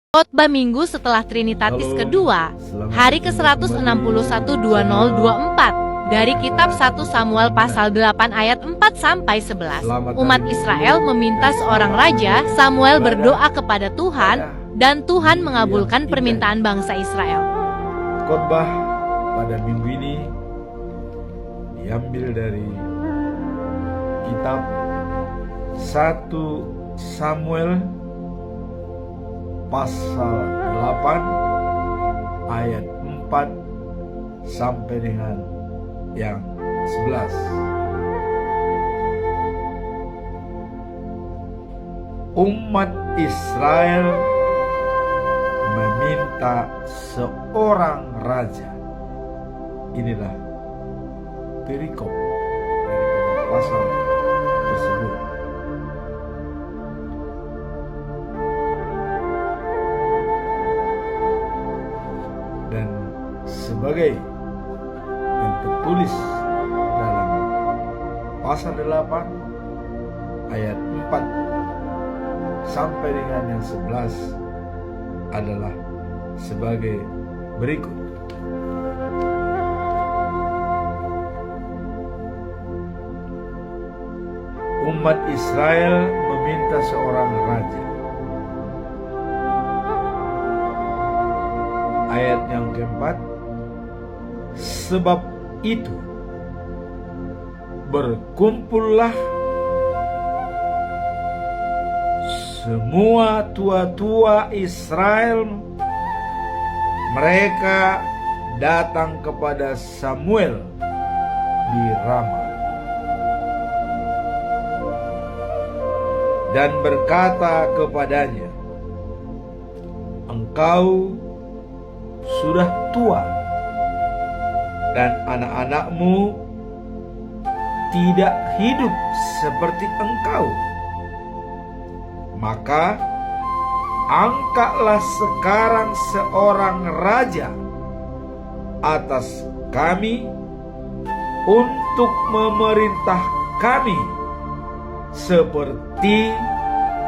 Khotbah Minggu setelah Trinitatis kedua, hari ke-161-2024, dari kitab 1 Samuel pasal 8 ayat 4-11. Umat Israel meminta seorang raja. Samuel berdoa kepada Tuhan, dan Tuhan mengabulkan permintaan bangsa Israel. Khotbah pada minggu ini diambil dari kitab 1 Samuel pasal 8 ayat 4 sampai dengan yang 11. Umat Israel meminta seorang raja. Inilah perikop dari pasal tersebut. Dan sebagai yang tertulis dalam pasal 8 ayat 4 sampai dengan yang 11 adalah sebagai berikut. Umat Israel meminta seorang raja. Ayat yang keempat, sebab itu berkumpullah semua tua-tua Israel, mereka datang kepada Samuel di Rama dan berkata kepadanya, engkau sudah tua dan anak-anakmu tidak hidup seperti engkau. Maka angkatlah sekarang seorang raja atas kami untuk memerintah kami seperti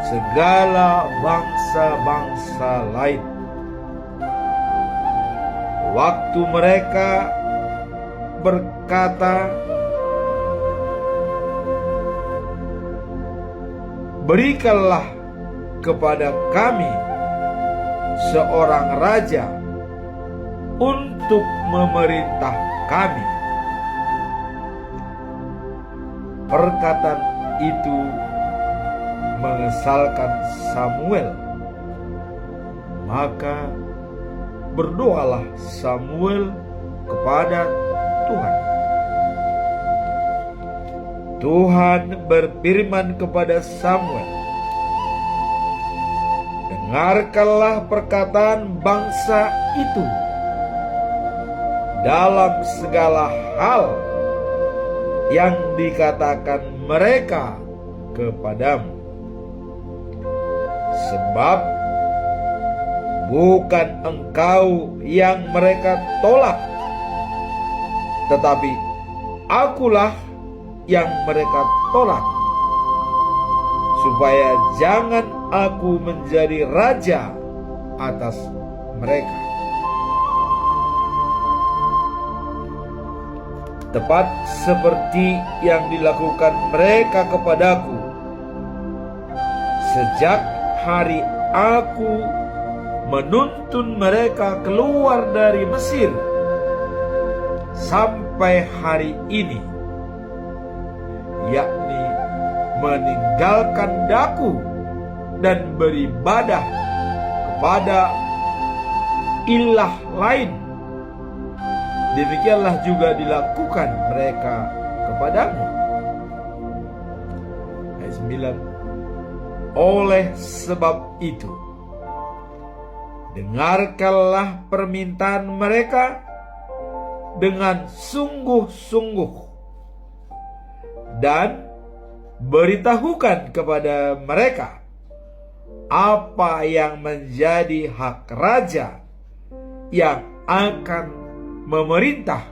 segala bangsa-bangsa lain. Waktu mereka berkata, berikanlah kepada kami seorang raja untuk memerintah kami. Perkataan itu mengesalkan Samuel. Maka berdoalah Samuel kepada Tuhan. Tuhan berfirman kepada Samuel, dengarkanlah perkataan bangsa itu dalam segala hal yang dikatakan mereka kepadamu. Sebab bukan engkau yang mereka tolak, tetapi akulah yang mereka tolak, supaya jangan aku menjadi raja atas mereka. Tepat seperti yang dilakukan mereka kepadaku sejak hari aku menuntun mereka keluar dari Mesir sampai hari ini, yakni meninggalkan daku dan beribadah kepada ilah lain. Demikianlah juga dilakukan mereka kepadamu. Ayat 9, oleh sebab itu dengarkanlah permintaan mereka dengan sungguh-sungguh dan beritahukan kepada mereka apa yang menjadi hak raja yang akan memerintah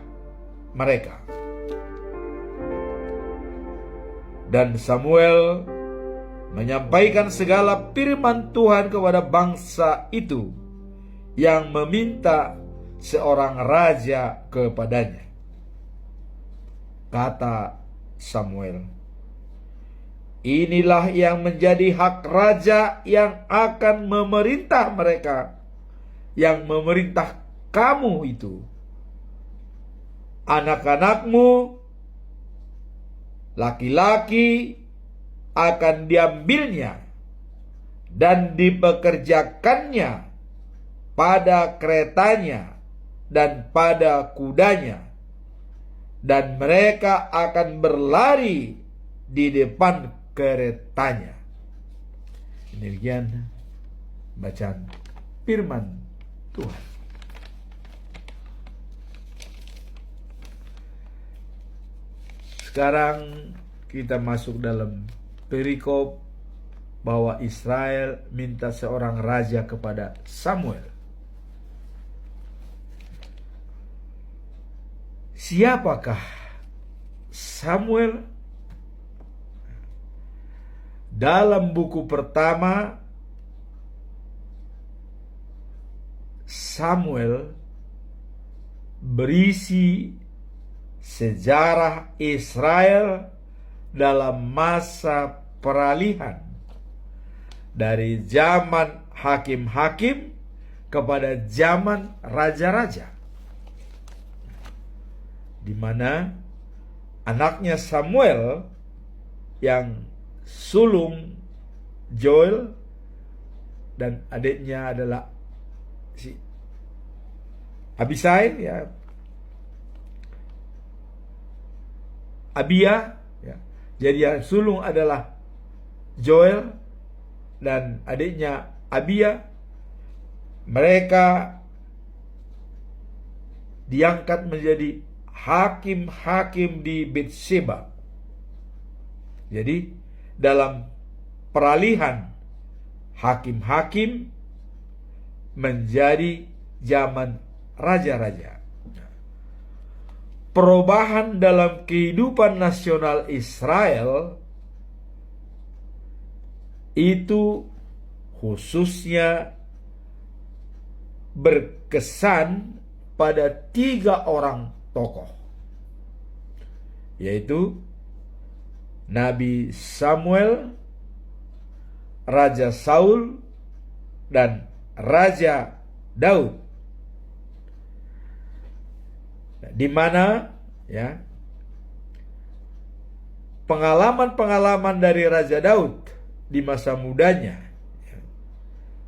mereka. Dan Samuel menyampaikan segala firman Tuhan kepada bangsa itu yang meminta seorang raja kepadanya. Kata Samuel, inilah yang menjadi hak raja yang akan memerintah mereka, yang memerintah kamu itu. Anak-anakmu laki-laki akan diambilnya dan dipekerjakannya pada keretanya dan pada kudanya, dan mereka akan berlari di depan keretanya. Demikian bacaan firman Tuhan. Sekarang kita masuk dalam perikop bahwa Israel minta seorang raja kepada Samuel. Siapakah Samuel? Dalam buku pertama Samuel berisi sejarah Israel dalam masa peralihan dari zaman hakim-hakim kepada zaman raja-raja, di mana anaknya Samuel yang sulung Joel dan adiknya adalah si Abisai, ya, Abia, ya. Jadi yang sulung adalah Joel dan adiknya Abia. Mereka diangkat menjadi hakim-hakim di Betseba. Jadi dalam peralihan hakim-hakim menjadi zaman raja-raja, perubahan dalam kehidupan nasional Israel itu khususnya berkesan pada 3 orang tokoh, yaitu Nabi Samuel, Raja Saul, dan Raja Daud. Di mana, ya, pengalaman-pengalaman dari Raja Daud di masa mudanya, ya,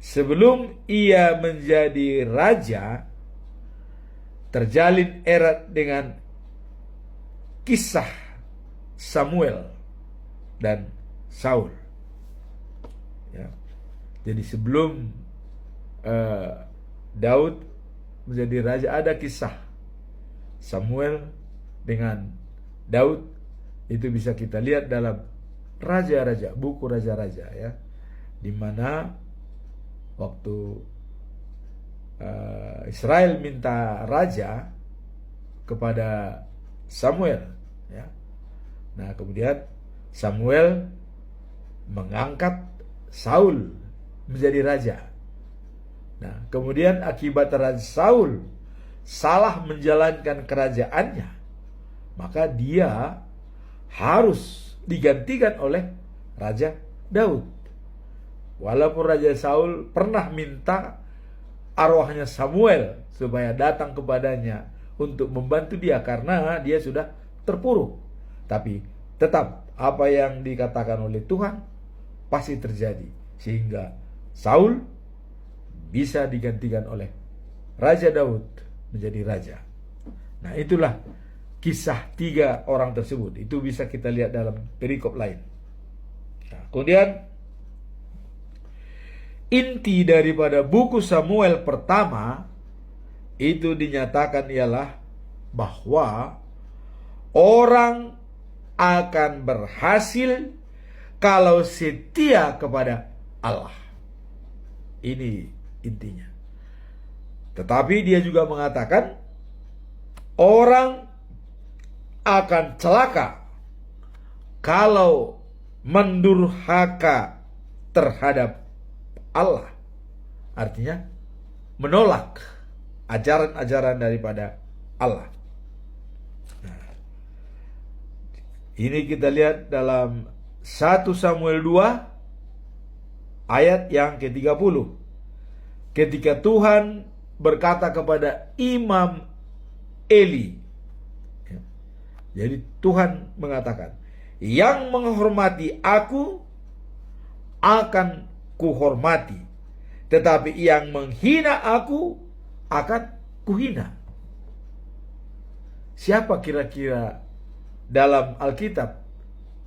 sebelum ia menjadi raja, terjalin erat dengan kisah Samuel dan Saul. Ya. Jadi sebelum Daud menjadi raja, ada kisah Samuel dengan Daud. Itu bisa kita lihat dalam Raja-Raja, buku Raja-Raja, ya, di mana waktu Israel minta raja kepada Samuel, ya. Nah, kemudian Samuel mengangkat Saul menjadi raja. Nah, kemudian akibat Raja Saul salah menjalankan kerajaannya, maka dia harus digantikan oleh Raja Daud. Walaupun Raja Saul pernah minta arwahnya Samuel supaya datang kepadanya untuk membantu dia karena dia sudah terpuruk, tapi tetap apa yang dikatakan oleh Tuhan pasti terjadi, sehingga Saul bisa digantikan oleh Raja Daud menjadi raja. Nah, itulah kisah 3 orang tersebut. Itu bisa kita lihat dalam perikop lain. Nah, kemudian inti daripada buku Samuel pertama itu dinyatakan ialah bahwa orang akan berhasil kalau setia kepada Allah. Ini intinya. Tetapi dia juga mengatakan orang akan celaka kalau mendurhaka terhadap Allah. Artinya menolak ajaran-ajaran daripada Allah. Nah, ini kita lihat dalam 1 Samuel 2 ayat yang ke-30. Ketika Tuhan berkata kepada Imam Eli. Jadi Tuhan mengatakan, yang menghormati aku akan kuhormati, tetapi yang menghina aku akan kuhina. Siapa kira-kira dalam Alkitab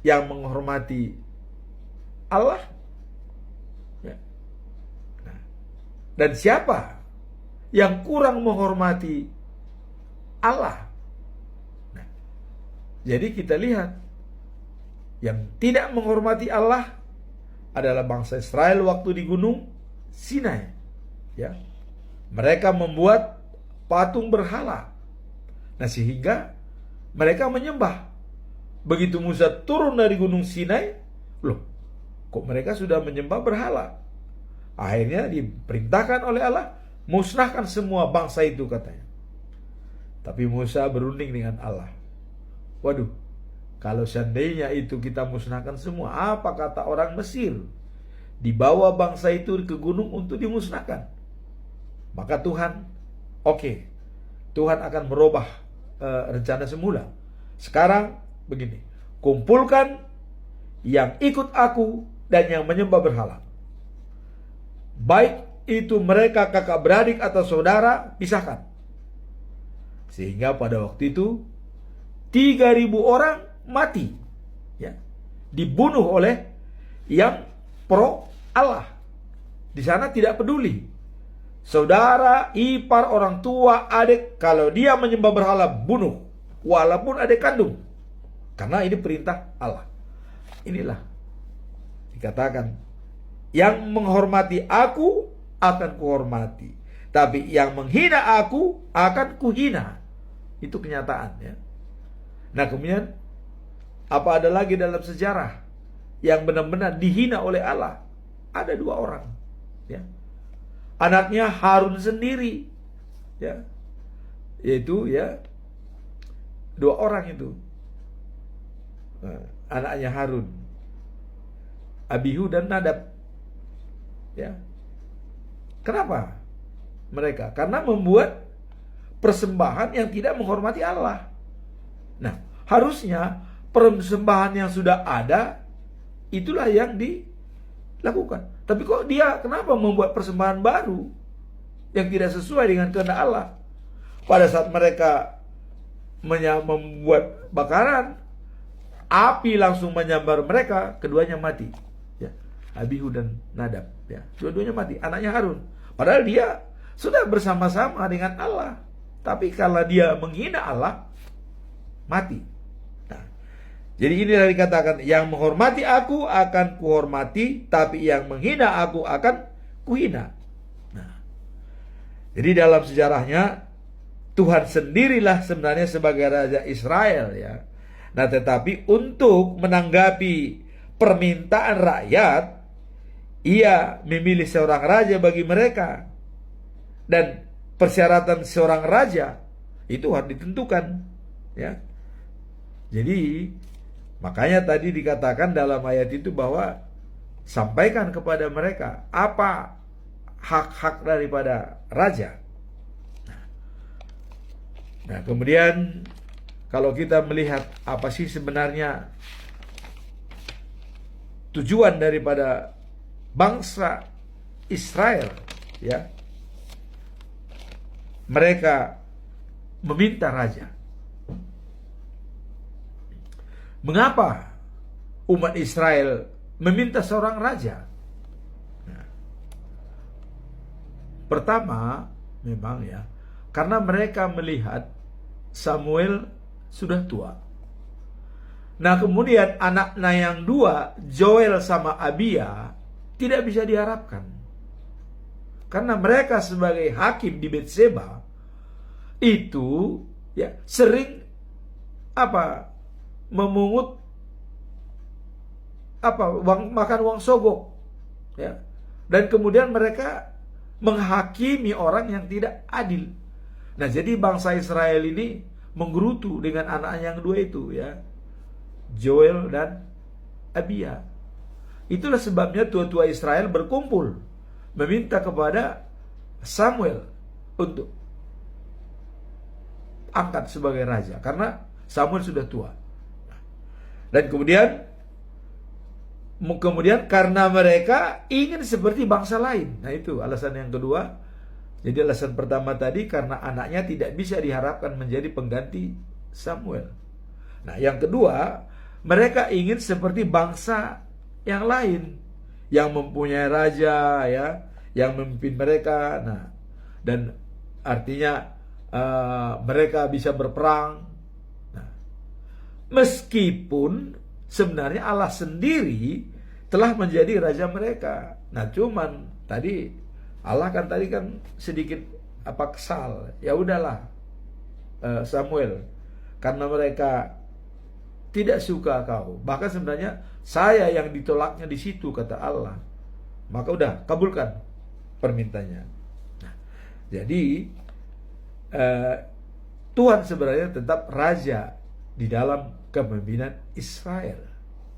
yang menghormati Allah? Ya. Nah, dan siapa yang kurang menghormati Allah? Nah, jadi kita lihat yang tidak menghormati Allah adalah bangsa Israel waktu di Gunung Sinai. Ya, mereka membuat patung berhala. Nah, sehingga mereka menyembah. Begitu Musa turun dari Gunung Sinai, loh, kok mereka sudah menyembah berhala? Akhirnya diperintahkan oleh Allah, musnahkan semua bangsa itu, katanya. Tapi Musa berunding dengan Allah. Waduh, kalau seandainya itu kita musnahkan semua, apa kata orang Mesir? Dibawa bangsa itu ke gunung untuk dimusnahkan. Maka Tuhan, Tuhan akan merubah rencana semula. Sekarang begini, kumpulkan yang ikut aku dan yang menyembah berhala. Baik itu mereka kakak beradik atau saudara, pisahkan. Sehingga pada waktu itu 3.000 orang mati, ya, dibunuh oleh yang pro Allah. Di sana tidak peduli saudara, ipar, orang tua, adik, kalau dia menyembah berhala, bunuh, walaupun adik kandung, karena ini perintah Allah. Inilah dikatakan, yang menghormati aku akan kuhormati, tapi yang menghina aku akan kuhina. Itu kenyataan, ya. Nah, kemudian apa ada lagi dalam sejarah yang benar-benar dihina oleh Allah? Ada 2 orang, ya. Anaknya Harun sendiri, ya, yaitu, ya, 2 orang itu, anaknya Harun, Abihu dan Nadab, ya. Kenapa mereka? Karena membuat persembahan yang tidak menghormati Allah. Nah, harusnya persembahan yang sudah ada itulah yang dilakukan. Tapi kok dia kenapa membuat persembahan baru yang tidak sesuai dengan kehendak Allah? Pada saat mereka membuat bakaran, api langsung menyambar mereka, keduanya mati. Ya, Abihu dan Nadab, ya, dua-duanya mati. Anaknya Harun, padahal dia sudah bersama-sama dengan Allah. Tapi kalau dia menghina Allah, mati. Nah, jadi inilah dikatakan, yang menghormati aku akan kuhormati, tapi yang menghina aku akan kuhina. Nah, jadi dalam sejarahnya Tuhan sendirilah sebenarnya sebagai Raja Israel, ya. Nah, tetapi untuk menanggapi permintaan rakyat, ia memilih seorang raja bagi mereka. Dan persyaratan seorang raja itu harus ditentukan, ya. Jadi makanya tadi dikatakan dalam ayat itu bahwa sampaikan kepada mereka apa hak-hak daripada raja. Nah, kemudian kalau kita melihat apa sih sebenarnya tujuan daripada bangsa Israel, ya, mereka meminta raja. Mengapa umat Israel meminta seorang raja? Nah, pertama, memang, ya, karena mereka melihat Samuel sudah tua. Nah, kemudian anaknya yang 2, Joel sama Abia, tidak bisa diharapkan. Karena mereka sebagai hakim di Betseba itu, ya, sering memungut makan uang sogok, ya. Dan kemudian mereka menghakimi orang yang tidak adil. Nah, jadi bangsa Israel ini menggerutu dengan anaknya yang dua itu, ya, Joel dan Abia. Itulah sebabnya tua-tua Israel berkumpul meminta kepada Samuel untuk angkat sebagai raja, karena Samuel sudah tua. Dan kemudian karena mereka ingin seperti bangsa lain. Nah, itu alasan yang kedua. Jadi alasan pertama tadi karena anaknya tidak bisa diharapkan menjadi pengganti Samuel. Nah, yang kedua, mereka ingin seperti bangsa yang lain yang mempunyai raja, ya, yang memimpin mereka. Nah, dan artinya mereka bisa berperang. Nah, meskipun sebenarnya Allah sendiri telah menjadi raja mereka. Nah, cuman tadi Allah kan sedikit kesal. Ya udahlah, Samuel, karena mereka tidak suka kau. Bahkan sebenarnya saya yang ditolaknya di situ, kata Allah. Maka udah, kabulkan permintaannya. Nah, jadi Tuhan sebenarnya tetap raja di dalam kepemimpinan Israel,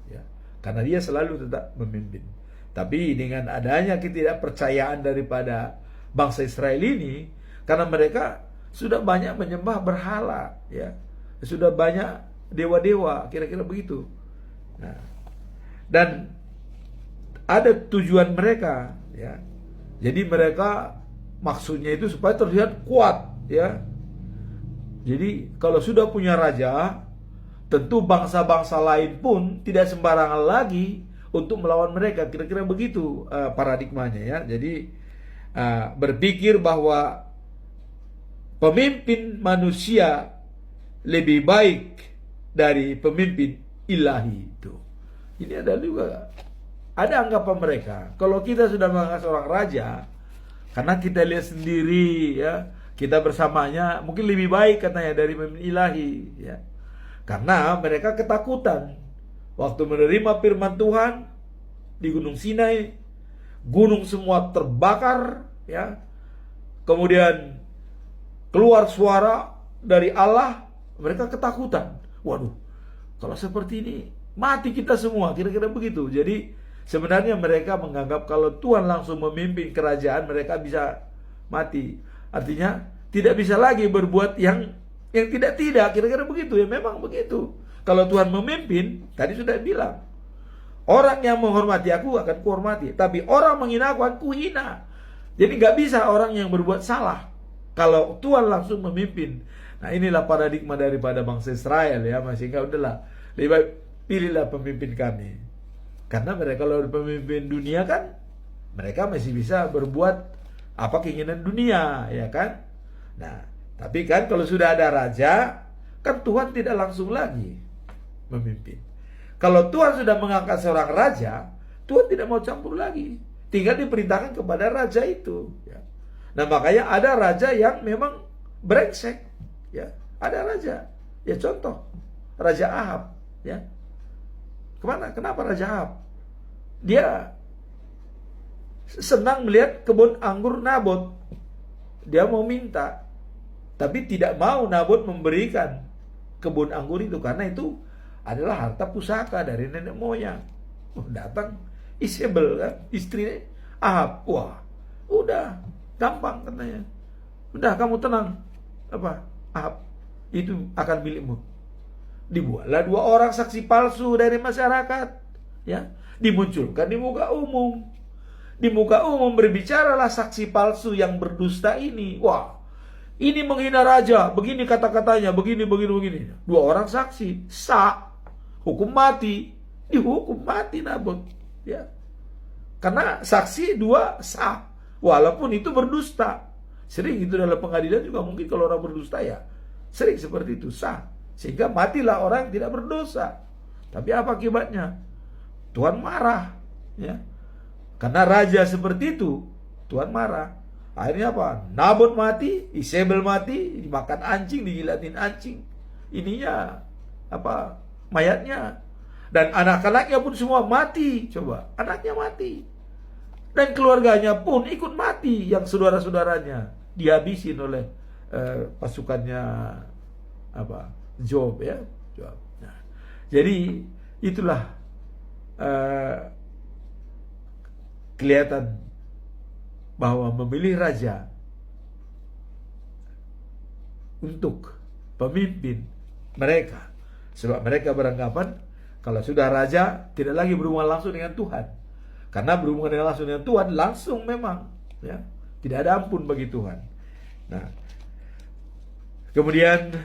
ya, karena dia selalu tetap memimpin. Tapi dengan adanya ketidakpercayaan daripada bangsa Israel ini, karena mereka sudah banyak menyembah berhala, ya, sudah banyak dewa-dewa, kira-kira begitu. Nah, dan ada tujuan mereka, ya. Jadi mereka maksudnya itu supaya terlihat kuat, ya. Jadi kalau sudah punya raja, tentu bangsa-bangsa lain pun tidak sembarangan lagi untuk melawan mereka, kira-kira begitu paradigmanya, ya. Jadi berpikir bahwa pemimpin manusia lebih baik dari pemimpin ilahi itu. Ini ada juga, ada anggapan mereka, kalau kita sudah mengangkat seorang raja, karena kita lihat sendiri, ya, kita bersamanya mungkin lebih baik katanya dari pemimpin ilahi, ya. Karena mereka ketakutan waktu menerima firman Tuhan di Gunung Sinai, gunung semua terbakar, ya. Kemudian keluar suara dari Allah, mereka ketakutan. Waduh, kalau seperti ini mati kita semua, kira-kira begitu. Jadi sebenarnya mereka menganggap kalau Tuhan langsung memimpin kerajaan, mereka bisa mati. Artinya tidak bisa lagi berbuat yang tidak, kira-kira begitu, ya. Memang begitu. Kalau Tuhan memimpin, tadi sudah bilang, orang yang menghormati aku akan kuhormati, tapi orang menghina aku akan kuhina. Jadi nggak bisa orang yang berbuat salah kalau Tuhan langsung memimpin. Nah, inilah paradigma daripada bangsa Israel, ya. Sehingga udahlah, lebih baik pilihlah pemimpin kami. Karena mereka kalau pemimpin dunia kan, mereka masih bisa berbuat apa keinginan dunia, ya kan. Nah, tapi kan kalau sudah ada raja, kan Tuhan tidak langsung lagi memimpin. Kalau Tuhan sudah mengangkat seorang raja, Tuhan tidak mau campur lagi. Tinggal diperintahkan kepada raja itu, ya. Nah, makanya ada raja yang memang brengsek, ya. Ada raja, ya, contoh Raja Ahab, ya. Kenapa Raja Ahab? Dia senang melihat kebun anggur Nabot. Dia mau minta, tapi tidak mau Nabot memberikan kebun anggur itu, karena itu adalah harta pusaka dari nenek moyang. Datang Isabel, kan, istri Ahab. Wah, udah gampang katanya. Udah, kamu tenang, Ahab, itu akan milikmu. Dibuatlah 2 orang saksi palsu dari masyarakat, ya, dimunculkan di muka umum. Di muka umum berbicaralah saksi palsu yang berdusta ini. Wah, ini menghina raja, begini kata-katanya, begini. 2 orang saksi, sah, hukum mati, dihukum mati Nabot, ya. Karena saksi 2 sah, walaupun itu berdusta. Sering itu dalam pengadilan juga, mungkin kalau orang berdusta, ya, sering seperti itu, sah. Sehingga matilah orang yang tidak berdosa. Tapi apa akibatnya? Tuhan marah, ya. Karena raja seperti itu, Tuhan marah. Akhirnya apa? Nabot mati, Isabel mati, dimakan anjing, dijilatin anjing. Ininya mayatnya. Dan anak-anaknya pun semua mati. Coba, anaknya mati. Dan keluarganya pun ikut mati. Yang saudara-saudaranya dihabisin oleh pasukannya Job ya. Job. Nah, jadi itulah kelihatan bahwa memilih raja untuk pemimpin mereka, sebab mereka beranggapan kalau sudah raja tidak lagi berhubungan langsung dengan Tuhan, karena berhubungan dengan langsung dengan Tuhan langsung memang ya, tidak ada ampun bagi Tuhan. Nah, kemudian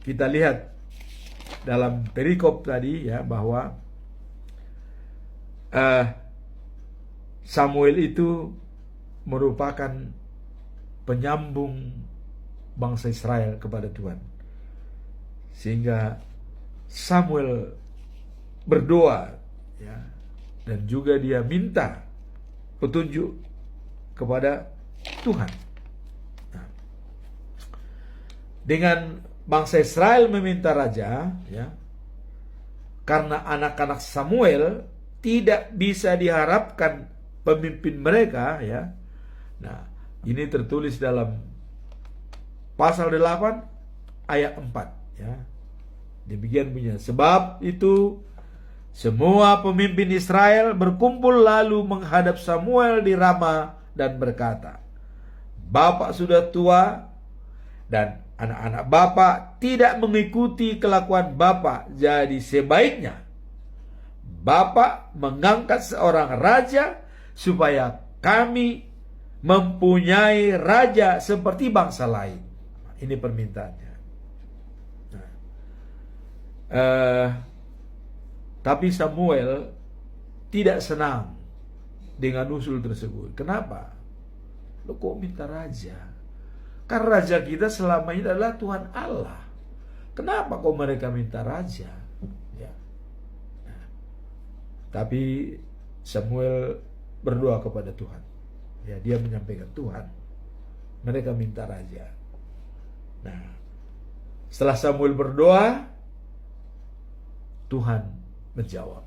kita lihat dalam perikop tadi ya, bahwa Samuel itu merupakan penyambung bangsa Israel kepada Tuhan, sehingga Samuel berdoa ya, dan juga dia minta petunjuk kepada Tuhan. Nah, dengan bangsa Israel meminta raja ya, karena anak-anak Samuel tidak bisa diharapkan pemimpin mereka ya. Nah, ini tertulis dalam pasal 8 ayat 4 ya. Demikian bunyinya. Sebab itu semua pemimpin Israel berkumpul lalu menghadap Samuel di Rama dan berkata, "Bapak sudah tua dan anak-anak bapak tidak mengikuti kelakuan bapak. Jadi sebaiknya bapak mengangkat seorang raja supaya kami mempunyai raja seperti bangsa lain." Ini permintaannya. Tapi Samuel tidak senang dengan usul tersebut. Kenapa? Lo kok minta raja? Karena raja kita selama ini adalah Tuhan Allah. Kenapa kok mereka minta raja? Ya. Nah, tapi Samuel berdoa kepada Tuhan. Ya, dia menyampaikan, Tuhan, mereka minta raja. Nah, setelah Samuel berdoa, Tuhan menjawab.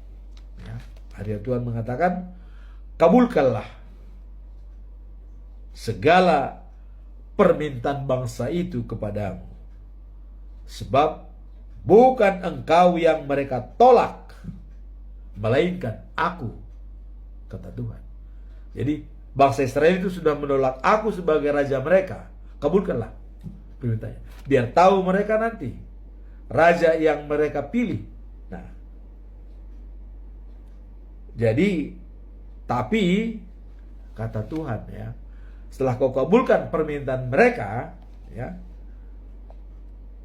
Ya, ayat Tuhan mengatakan, kabulkanlah segala permintaan bangsa itu kepadamu, sebab bukan engkau yang mereka tolak, melainkan aku, kata Tuhan. Jadi bangsa Israel itu sudah menolak aku sebagai raja mereka. Kabulkanlah permintaannya, biar tahu mereka nanti raja yang mereka pilih. Nah, jadi tapi kata Tuhan ya, setelah kau kabulkan permintaan mereka ya,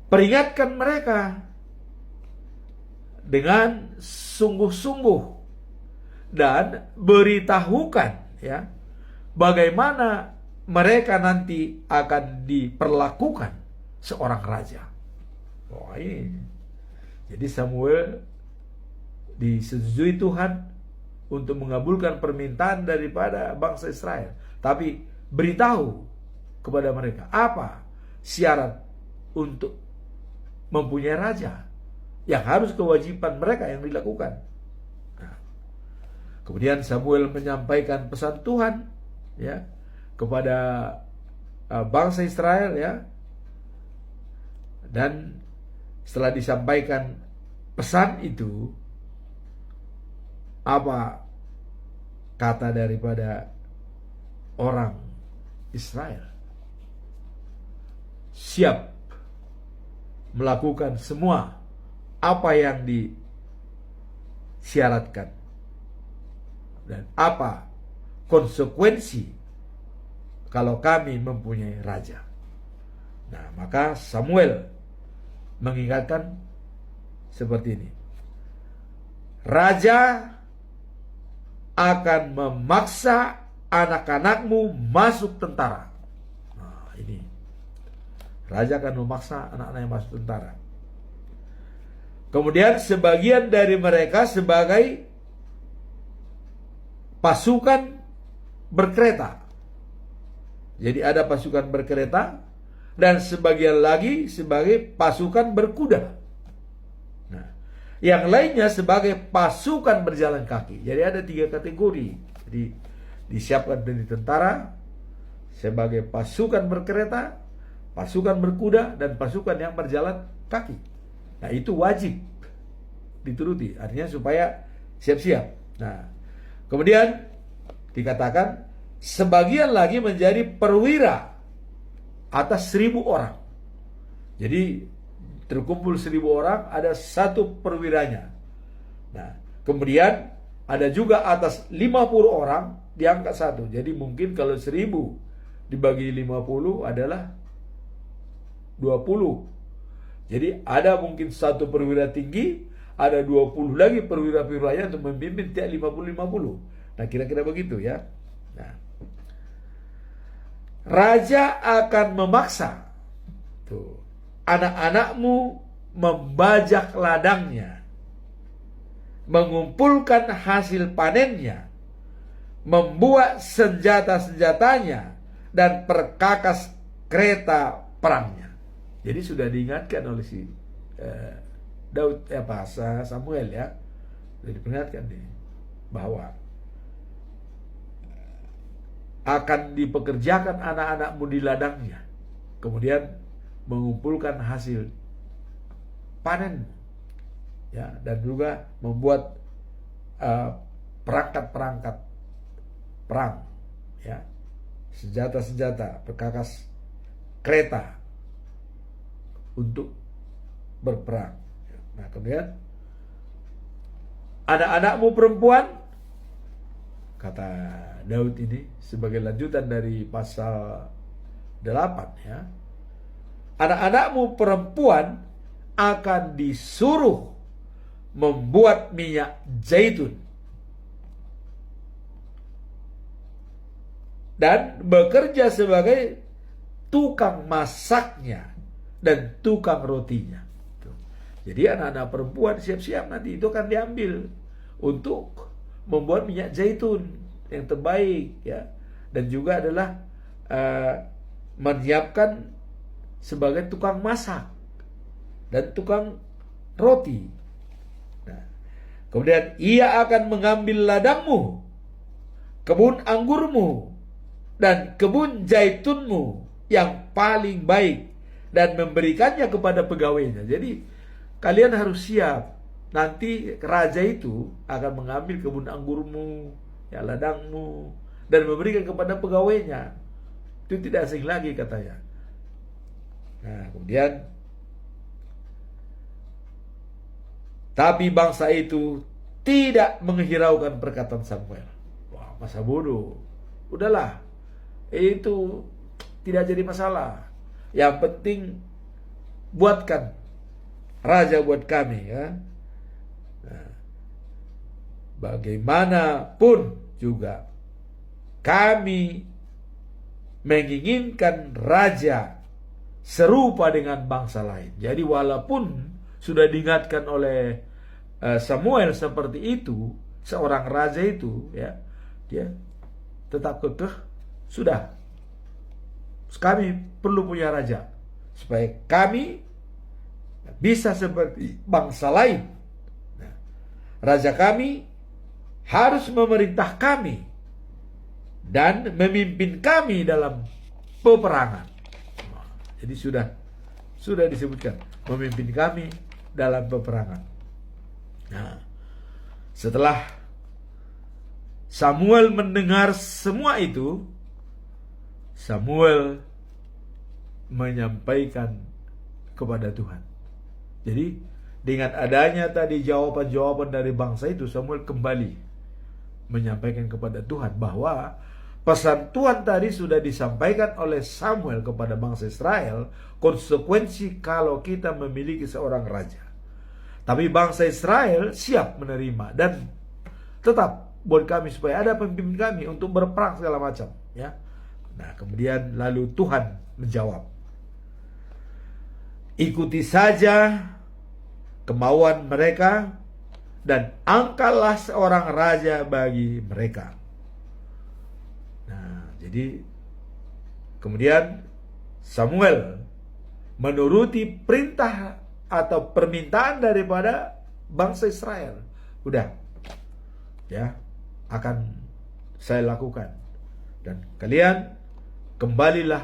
peringatkan mereka dengan sungguh-sungguh dan beritahukan ya, bagaimana mereka nanti akan diperlakukan seorang raja. Wah, ini. Jadi Samuel disetujui Tuhan untuk mengabulkan permintaan daripada bangsa Israel. Tapi beritahu kepada mereka apa syarat untuk mempunyai raja, yang harus kewajiban mereka yang dilakukan. Nah, kemudian Samuel menyampaikan pesan Tuhan ya kepada bangsa Israel ya. Dan setelah disampaikan pesan itu, apa kata daripada orang Israel? Siap melakukan semua apa yang disyaratkan dan apa konsekuensi kalau kami mempunyai raja. Nah, maka Samuel mengingatkan seperti ini. Raja akan memaksa anak-anakmu masuk tentara. Nah, ini. Raja akan memaksa anak-anaknya masuk tentara. Kemudian sebagian dari mereka sebagai pasukan berkereta. Jadi ada pasukan berkereta dan sebagian lagi sebagai pasukan berkuda. Nah, Yang lainnya sebagai pasukan berjalan kaki. Jadi ada 3 kategori. Jadi disiapkan dari tentara sebagai pasukan berkereta, pasukan berkuda, dan pasukan yang berjalan kaki. Nah, itu wajib dituruti. Artinya supaya siap-siap. Nah, kemudian dikatakan sebagian lagi menjadi perwira atas 1000 orang. Jadi terkumpul 1000 orang, ada 1 perwiranya. Nah, kemudian ada juga atas 50 orang diangkat 1. Jadi mungkin kalau 1000 dibagi 50 adalah 20. Jadi ada mungkin 1 perwira tinggi, ada 20 lagi perwira-perwiranya untuk memimpin tiap 50-50. Nah, kira-kira begitu ya. Nah, raja akan memaksa tuh anak-anakmu membajak ladangnya, mengumpulkan hasil panennya, membuat senjata-senjatanya, dan perkakas kereta perangnya. Jadi sudah diingatkan oleh si Daud, Samuel ya, sudah diperingatkan nih bahwa akan dipekerjakan anak-anakmu di ladangnya, kemudian mengumpulkan hasil panen ya, dan juga membuat perangkat-perangkat perang ya, senjata-senjata, perkakas kereta untuk berperang. Nah, kemudian anak-anakmu perempuan, kata Daud ini sebagai lanjutan dari pasal 8 ya, anak-anakmu perempuan akan disuruh membuat minyak zaitun dan bekerja sebagai tukang masaknya dan tukang rotinya. Jadi anak-anak perempuan siap-siap nanti itu akan diambil untuk membuat minyak zaitun yang terbaik ya, dan juga adalah menyiapkan sebagai tukang masak dan tukang roti. Nah, kemudian ia akan mengambil ladangmu, kebun anggurmu, dan kebun zaitunmu yang paling baik dan memberikannya kepada pegawainya. Jadi kalian harus siap. Nanti raja itu akan mengambil kebun anggurmu, ya, ladangmu, dan memberikan kepada pegawainya. Itu tidak asing lagi katanya. Nah, kemudian tapi bangsa itu tidak menghiraukan perkataan Samuel. Wah, masa bodoh. Udahlah, itu tidak jadi masalah. Yang penting buatkan raja buat kami ya. Nah, bagaimanapun juga kami menginginkan raja serupa dengan bangsa lain. Jadi walaupun sudah diingatkan oleh Samuel seperti itu, seorang raja itu ya, dia tetap kekeh, sudah, kami perlu punya raja supaya kami bisa seperti bangsa lain. Nah, raja kami harus memerintah kami dan memimpin kami dalam peperangan. Jadi sudah disebutkan memimpin kami dalam peperangan. Nah, setelah Samuel mendengar semua itu, Samuel menyampaikan kepada Tuhan. Jadi dengan adanya tadi jawaban-jawaban dari bangsa itu, Samuel kembali menyampaikan kepada Tuhan bahwa pesan Tuhan tadi sudah disampaikan oleh Samuel kepada bangsa Israel, konsekuensi kalau kita memiliki seorang raja. Tapi bangsa Israel siap menerima dan tetap buat kami supaya ada pemimpin kami untuk berperang segala macam ya. Nah, kemudian lalu Tuhan menjawab, ikuti saja kemauan mereka dan angkatlah seorang raja bagi mereka. Nah, jadi kemudian Samuel menuruti perintah atau permintaan daripada bangsa Israel. Udah, ya, akan saya lakukan. Dan kalian kembalilah